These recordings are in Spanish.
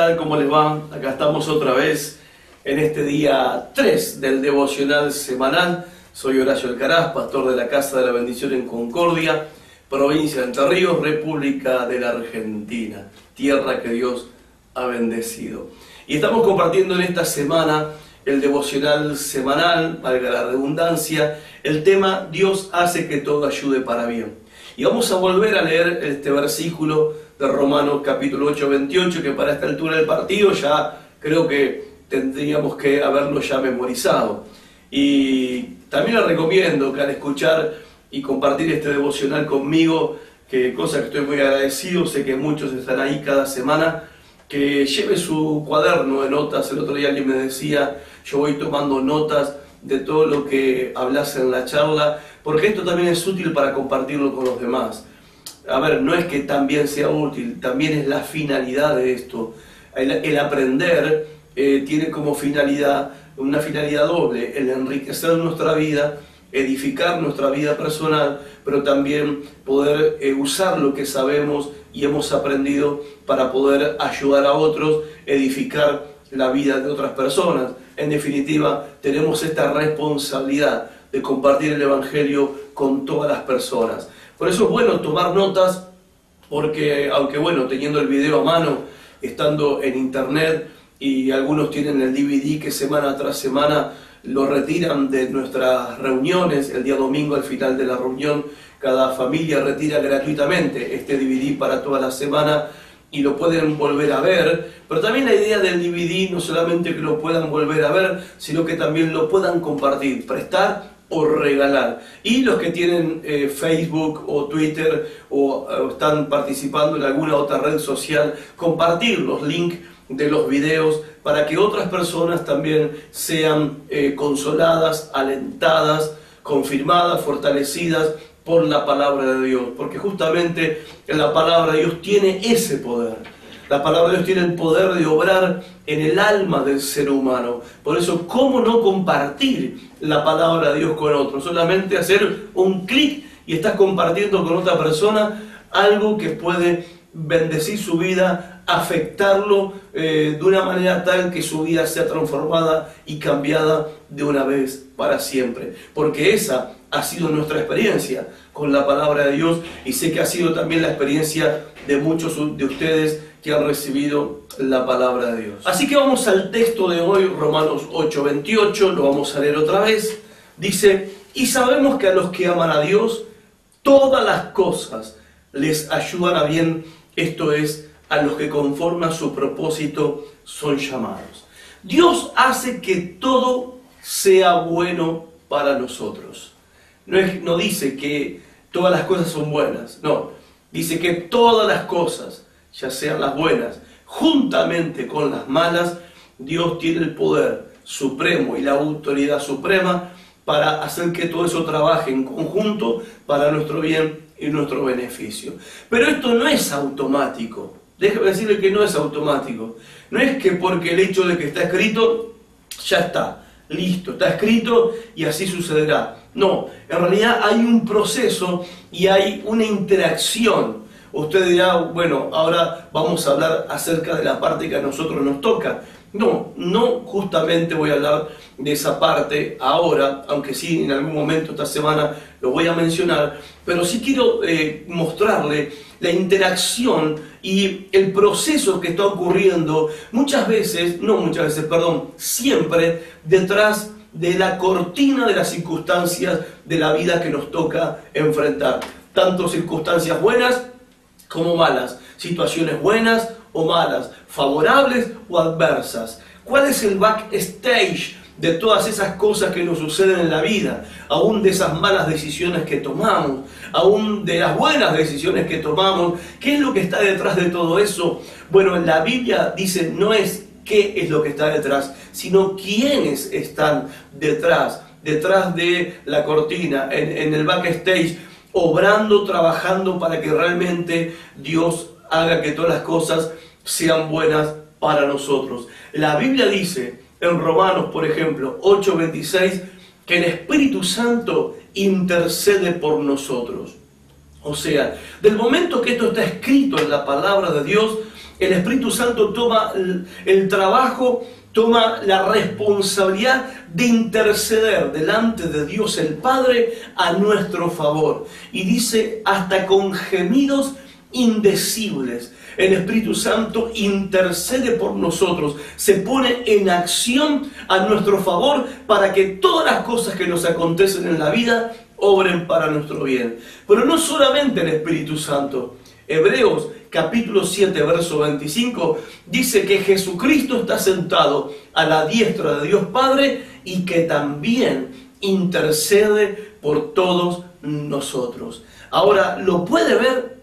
tal? ¿Cómo les va? Acá estamos otra vez en este día 3 del devocional semanal. Soy Horacio Alcaraz, pastor de la Casa de la Bendición en Concordia, provincia de Entre Ríos, República de la Argentina, tierra que Dios ha bendecido. Y estamos compartiendo en esta semana el devocional semanal, valga la redundancia, el tema Dios hace que todo ayude para bien. Y vamos a volver a leer este versículo de Romanos capítulo 8, 28, que para esta altura del partido ya creo que tendríamos que haberlo ya memorizado. Y también les recomiendo que al escuchar y compartir este devocional conmigo, que cosa que estoy muy agradecido, sé que muchos están ahí cada semana, que lleve su cuaderno de notas. El otro día alguien me decía, yo voy tomando notas de todo lo que hablas en la charla, porque esto también es útil para compartirlo con los demás. A ver, no es que también sea útil, también es la finalidad de esto. El aprender tiene como finalidad, una finalidad doble, el enriquecer nuestra vida, edificar nuestra vida personal, pero también poder usar lo que sabemos y hemos aprendido para poder ayudar a otros, edificar la vida de otras personas. En definitiva, tenemos esta responsabilidad de compartir el Evangelio con todas las personas. Por eso es bueno tomar notas, porque aunque bueno, teniendo el video a mano, estando en internet, y algunos tienen el DVD que semana tras semana lo retiran de nuestras reuniones, el día domingo al final de la reunión, cada familia retira gratuitamente este DVD para toda la semana y lo pueden volver a ver, pero también la idea del DVD no solamente que lo puedan volver a ver, sino que también lo puedan compartir, prestar o regalar. Y los que tienen Facebook o Twitter o están participando en alguna otra red social, compartir los links de los videos para que otras personas también sean consoladas, alentadas, confirmadas, fortalecidas por la palabra de Dios, porque justamente la palabra de Dios tiene ese poder. La palabra de Dios tiene el poder de obrar en el alma del ser humano. Por eso, ¿cómo no compartir la palabra de Dios con otros? Solamente hacer un clic y estás compartiendo con otra persona algo que puede bendecir su vida, afectarlo de una manera tal que su vida sea transformada y cambiada de una vez para siempre. Porque esa ha sido nuestra experiencia con la palabra de Dios y sé que ha sido también la experiencia de muchos de ustedes que han recibido la palabra de Dios. Así que vamos al texto de hoy, Romanos 8, 28, lo vamos a leer otra vez. Dice, y sabemos que a los que aman a Dios, todas las cosas les ayudan a bien, esto es, a los que conforme a su propósito son llamados. Dios hace que todo sea bueno para nosotros. No dice que todas las cosas son buenas, no. Dice que todas las cosas, ya sean las buenas, juntamente con las malas, Dios tiene el poder supremo y la autoridad suprema para hacer que todo eso trabaje en conjunto para nuestro bien y nuestro beneficio. Pero esto no es automático. Déjame decirle que no es automático. No es que porque el hecho de que está escrito, ya está, listo, está escrito y así sucederá. No, en realidad hay un proceso y hay una interacción. Usted dirá, bueno, ahora vamos a hablar acerca de la parte que a nosotros nos toca. No justamente voy a hablar de esa parte ahora, aunque sí en algún momento esta semana lo voy a mencionar, pero sí quiero mostrarle la interacción y el proceso que está ocurriendo siempre detrás de la cortina de las circunstancias de la vida que nos toca enfrentar. Tanto circunstancias buenas como malas, situaciones buenas o malas, favorables o adversas. ¿Cuál es el backstage de todas esas cosas que nos suceden en la vida? Aún de esas malas decisiones que tomamos, aún de las buenas decisiones que tomamos. ¿Qué es lo que está detrás de todo eso? Bueno, en la Biblia dice, no es qué es lo que está detrás, sino quiénes están detrás de la cortina, en el backstage, obrando, trabajando para que realmente Dios haga que todas las cosas sean buenas para nosotros. La Biblia dice en Romanos, por ejemplo, 8:26, que el Espíritu Santo intercede por nosotros. O sea, del momento que esto está escrito en la palabra de Dios, el Espíritu Santo toma el trabajo, toma la responsabilidad de interceder delante de Dios el Padre a nuestro favor. Y dice, hasta con gemidos indecibles. El Espíritu Santo intercede por nosotros, se pone en acción a nuestro favor para que todas las cosas que nos acontecen en la vida obren para nuestro bien. Pero no solamente el Espíritu Santo. Hebreos capítulo 7, verso 25, dice que Jesucristo está sentado a la diestra de Dios Padre y que también intercede por todos nosotros. Ahora, ¿lo puede ver?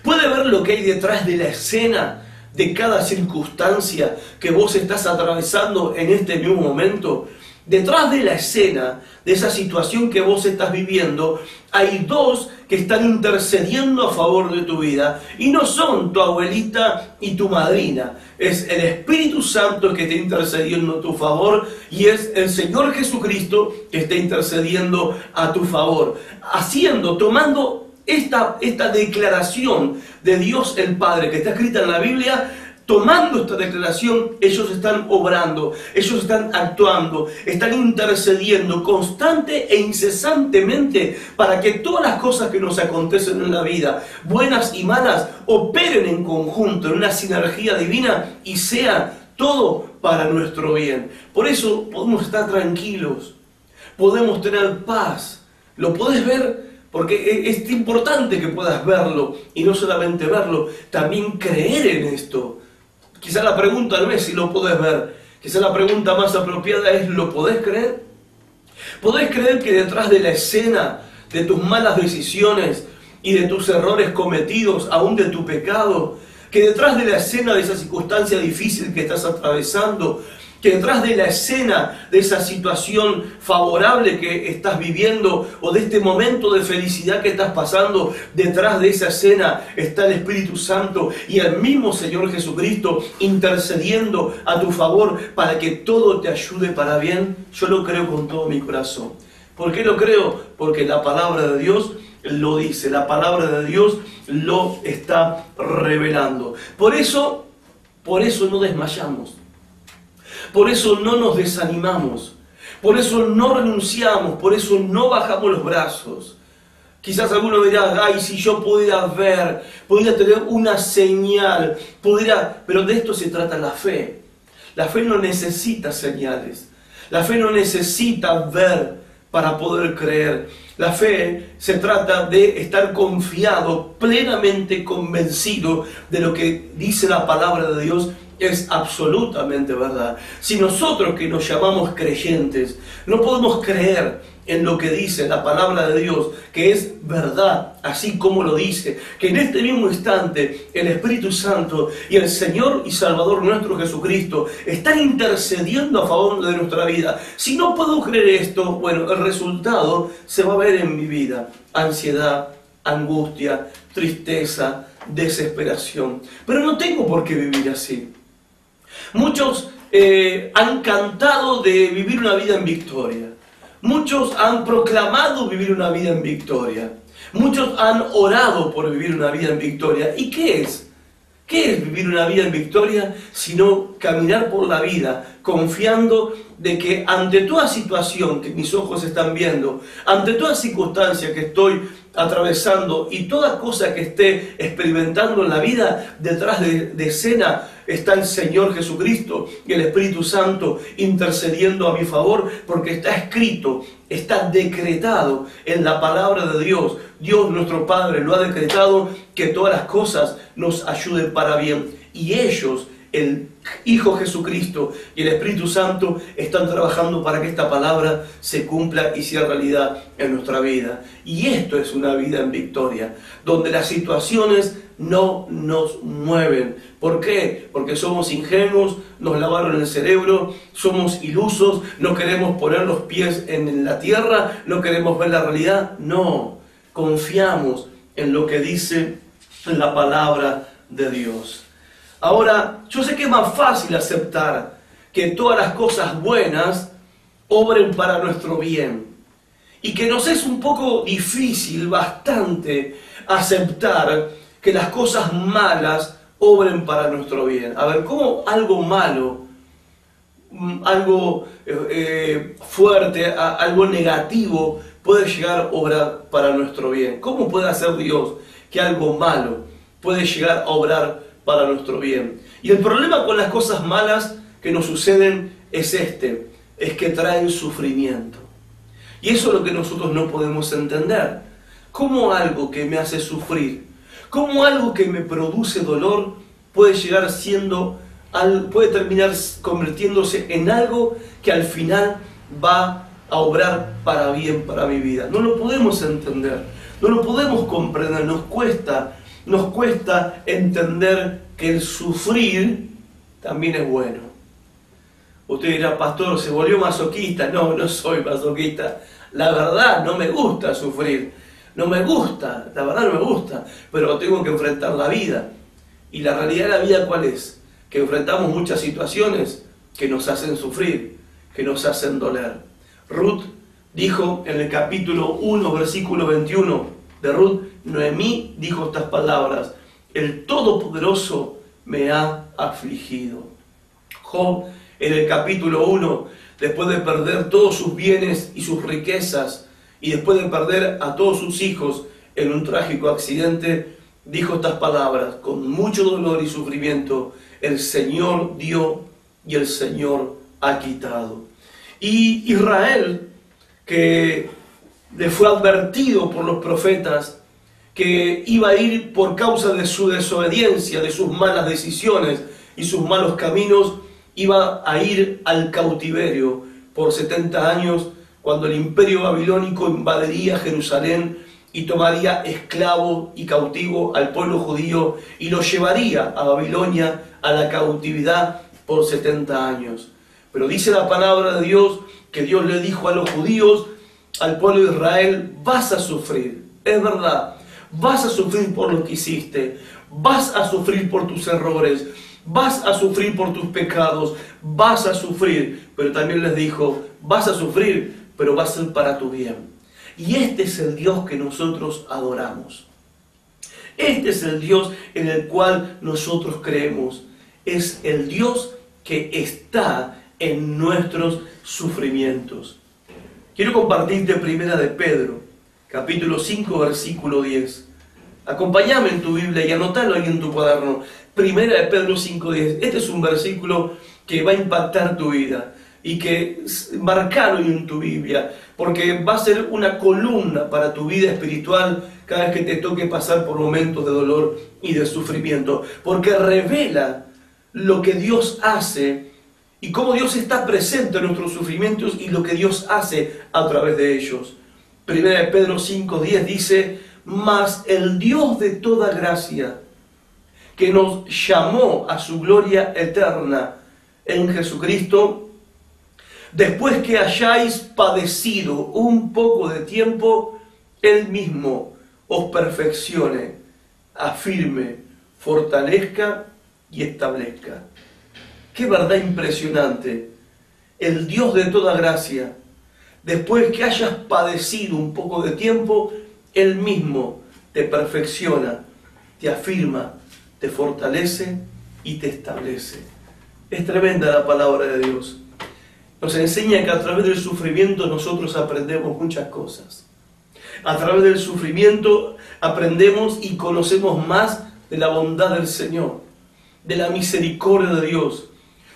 ¿Puede ver lo que hay detrás de la escena de cada circunstancia que vos estás atravesando en este mismo momento? Detrás de la escena, de esa situación que vos estás viviendo, hay dos que están intercediendo a favor de tu vida. Y no son tu abuelita y tu madrina. Es el Espíritu Santo que está intercediendo a tu favor y es el Señor Jesucristo que está intercediendo a tu favor. Tomando esta declaración de Dios el Padre que está escrita en la Biblia, tomando esta declaración, ellos están obrando, ellos están actuando, están intercediendo constante e incesantemente para que todas las cosas que nos acontecen en la vida, buenas y malas, operen en conjunto, en una sinergia divina y sea todo para nuestro bien. Por eso podemos estar tranquilos, podemos tener paz. ¿Lo podés ver? Porque es importante que puedas verlo y no solamente verlo, también creer en esto. Quizá la pregunta no es si lo podés ver, quizá la pregunta más apropiada es ¿lo podés creer? ¿Podés creer que detrás de la escena de tus malas decisiones y de tus errores cometidos, aún de tu pecado, que detrás de la escena de esa circunstancia difícil que estás atravesando, que detrás de la escena de esa situación favorable que estás viviendo o de este momento de felicidad que estás pasando, detrás de esa escena está el Espíritu Santo y el mismo Señor Jesucristo intercediendo a tu favor para que todo te ayude para bien? Yo lo creo con todo mi corazón. ¿Por qué lo creo? Porque la palabra de Dios lo dice, la palabra de Dios lo está revelando. Por eso no desmayamos. Por eso no nos desanimamos, por eso no renunciamos, por eso no bajamos los brazos. Quizás alguno dirá, ay, si yo pudiera ver, pudiera tener una señal, pero de esto se trata la fe. La fe no necesita señales, la fe no necesita ver para poder creer. La fe se trata de estar confiado, plenamente convencido de lo que dice la palabra de Dios. Es absolutamente verdad. Si nosotros que nos llamamos creyentes no podemos creer en lo que dice la palabra de Dios, que es verdad, así como lo dice, que en este mismo instante el Espíritu Santo y el Señor y Salvador nuestro Jesucristo están intercediendo a favor de nuestra vida, si no puedo creer esto, bueno, el resultado se va a ver en mi vida: ansiedad, angustia, tristeza, desesperación. Pero no tengo por qué vivir así. Muchos han cantado de vivir una vida en victoria. Muchos han proclamado vivir una vida en victoria. Muchos han orado por vivir una vida en victoria. ¿Y qué es? ¿Qué es vivir una vida en victoria? Sino caminar por la vida confiando de que ante toda situación que mis ojos están viendo, ante toda circunstancia que estoy atravesando y toda cosa que esté experimentando en la vida, detrás de escena está el Señor Jesucristo y el Espíritu Santo intercediendo a mi favor, porque está escrito, está decretado en la palabra de Dios. Dios nuestro Padre lo ha decretado, que todas las cosas nos ayuden para bien. Y ellos, el Hijo Jesucristo y el Espíritu Santo, están trabajando para que esta palabra se cumpla y sea realidad en nuestra vida. Y esto es una vida en victoria, donde las situaciones no nos mueven. ¿Por qué? Porque somos ingenuos, nos lavaron el cerebro, somos ilusos, no queremos poner los pies en la tierra, no queremos ver la realidad. No, confiamos en lo que dice la palabra de Dios. Ahora, yo sé que es más fácil aceptar que todas las cosas buenas obren para nuestro bien y que nos es un poco difícil, bastante, aceptar que las cosas malas obren para nuestro bien. A ver, ¿cómo algo malo, algo fuerte, algo negativo puede llegar a obrar para nuestro bien? ¿Cómo puede hacer Dios que algo malo puede llegar a obrar para nuestro bien? Y el problema con las cosas malas que nos suceden es que traen sufrimiento. Y eso es lo que nosotros no podemos entender. ¿Cómo algo que me hace sufrir, cómo algo que me produce dolor puede puede terminar convirtiéndose en algo que al final va a obrar para bien para mi vida? No lo podemos entender, no lo podemos comprender, nos cuesta entender que el sufrir también es bueno. Usted dirá, pastor, ¿se volvió masoquista? No, no soy masoquista. La verdad, no me gusta sufrir. No me gusta, la verdad no me gusta. Pero tengo que enfrentar la vida. Y la realidad de la vida, ¿cuál es? Que enfrentamos muchas situaciones que nos hacen sufrir, que nos hacen doler. Ruth dijo en el capítulo 1, versículo 21 de Ruth, Noemí dijo estas palabras: el Todopoderoso me ha afligido. Job, en el capítulo 1, después de perder todos sus bienes y sus riquezas, y después de perder a todos sus hijos en un trágico accidente, dijo estas palabras: con mucho dolor y sufrimiento, el Señor dio y el Señor ha quitado. Y Israel, que le fue advertido por los profetas que iba a ir por causa de su desobediencia, de sus malas decisiones y sus malos caminos, iba a ir al cautiverio por 70 años, cuando el imperio babilónico invadiría Jerusalén y tomaría esclavo y cautivo al pueblo judío y lo llevaría a Babilonia, a la cautividad por 70 años. Pero dice la palabra de Dios que Dios le dijo a los judíos, al pueblo de Israel: vas a sufrir, es verdad, vas a sufrir por lo que hiciste, vas a sufrir por tus errores, vas a sufrir por tus pecados, vas a sufrir. Pero también les dijo: vas a sufrir, pero va a ser para tu bien. Y este es el Dios que nosotros adoramos. Este es el Dios en el cual nosotros creemos. Es el Dios que está en nuestros sufrimientos. Quiero compartirte primera de Pedro, capítulo 5, versículo 10. Acompáñame en tu Biblia y anotalo ahí en tu cuaderno. Primera de Pedro 5:10. Este es un versículo que va a impactar tu vida y que marcalo en tu Biblia, porque va a ser una columna para tu vida espiritual cada vez que te toque pasar por momentos de dolor y de sufrimiento, porque revela lo que Dios hace y cómo Dios está presente en nuestros sufrimientos y lo que Dios hace a través de ellos. Primera de Pedro 5:10 dice: mas el Dios de toda gracia, que nos llamó a su gloria eterna en Jesucristo, después que hayáis padecido un poco de tiempo, Él mismo os perfeccione, afirme, fortalezca y establezca. Qué verdad impresionante. El Dios de toda gracia, después que hayas padecido un poco de tiempo, Él mismo te perfecciona, te afirma, te fortalece y te establece. Es tremenda la palabra de Dios. Nos enseña que a través del sufrimiento nosotros aprendemos muchas cosas. A través del sufrimiento aprendemos y conocemos más de la bondad del Señor, de la misericordia de Dios,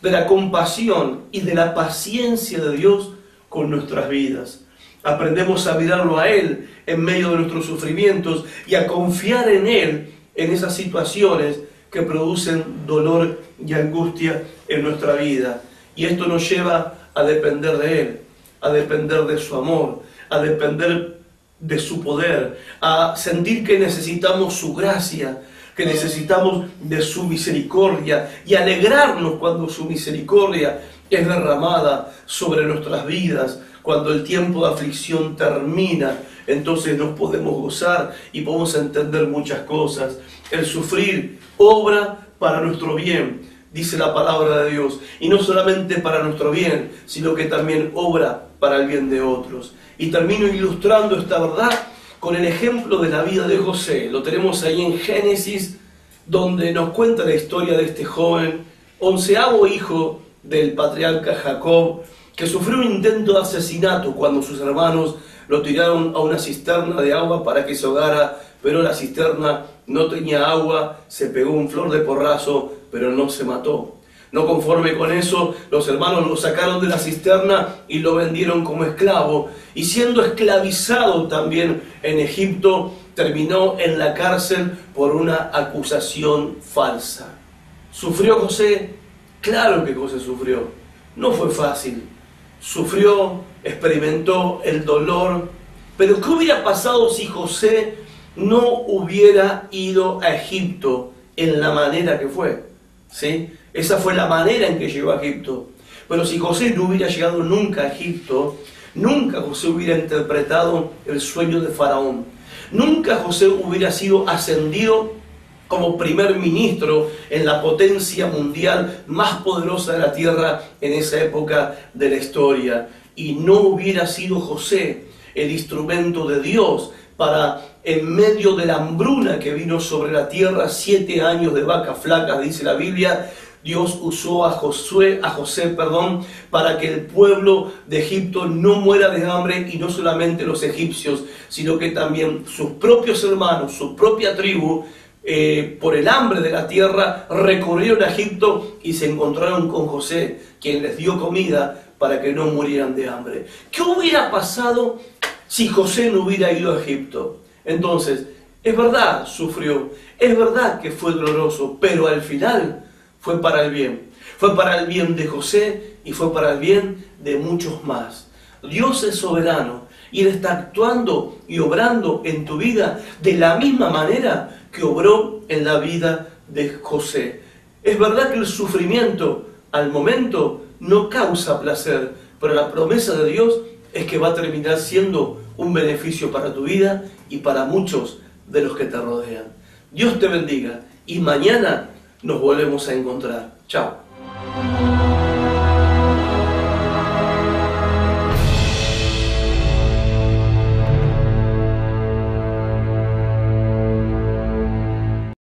de la compasión y de la paciencia de Dios con nuestras vidas. Aprendemos a mirarlo a Él en medio de nuestros sufrimientos y a confiar en Él en esas situaciones que producen dolor y angustia en nuestra vida. Y esto nos lleva a depender de Él, a depender de su amor, a depender de su poder, a sentir que necesitamos su gracia, que necesitamos de su misericordia y alegrarnos cuando su misericordia es derramada sobre nuestras vidas. Cuando el tiempo de aflicción termina, entonces nos podemos gozar y podemos entender muchas cosas. El sufrir obra para nuestro bien, dice la palabra de Dios, y no solamente para nuestro bien, sino que también obra para el bien de otros. Y termino ilustrando esta verdad con el ejemplo de la vida de José. Lo tenemos ahí en Génesis donde nos cuenta la historia de este joven, 11º hijo del patriarca Jacob, que sufrió un intento de asesinato cuando sus hermanos lo tiraron a una cisterna de agua para que se ahogara, pero la cisterna no tenía agua, se pegó un flor de porrazo, pero no se mató. No conforme con eso, los hermanos lo sacaron de la cisterna y lo vendieron como esclavo. Y siendo esclavizado también en Egipto, terminó en la cárcel por una acusación falsa. ¿Sufrió José? Claro que José sufrió. No fue fácil. Sufrió, experimentó el dolor. Pero ¿qué hubiera pasado si José no hubiera ido a Egipto en la manera que fue? ¿Sí? Esa fue la manera en que llegó a Egipto. Pero si José no hubiera llegado nunca a Egipto, nunca José hubiera interpretado el sueño de Faraón. Nunca José hubiera sido ascendido como primer ministro en la potencia mundial más poderosa de la tierra en esa época de la historia. Y no hubiera sido José el instrumento de Dios para, en medio de la hambruna que vino sobre la tierra, 7 años de vacas flacas, dice la Biblia, Dios usó a José, para que el pueblo de Egipto no muera de hambre, y no solamente los egipcios, sino que también sus propios hermanos, su propia tribu, por el hambre de la tierra, recorrieron a Egipto y se encontraron con José, quien les dio comida para que no murieran de hambre. ¿Qué hubiera pasado si José no hubiera ido a Egipto? Entonces, es verdad, sufrió, es verdad que fue doloroso, pero al final fue para el bien. Fue para el bien de José y fue para el bien de muchos más. Dios es soberano y Él está actuando y obrando en tu vida de la misma manera que obró en la vida de José. Es verdad que el sufrimiento al momento no causa placer, pero la promesa de Dios es que va a terminar siendo un beneficio para tu vida y para muchos de los que te rodean. Dios te bendiga y mañana nos volvemos a encontrar. Chao.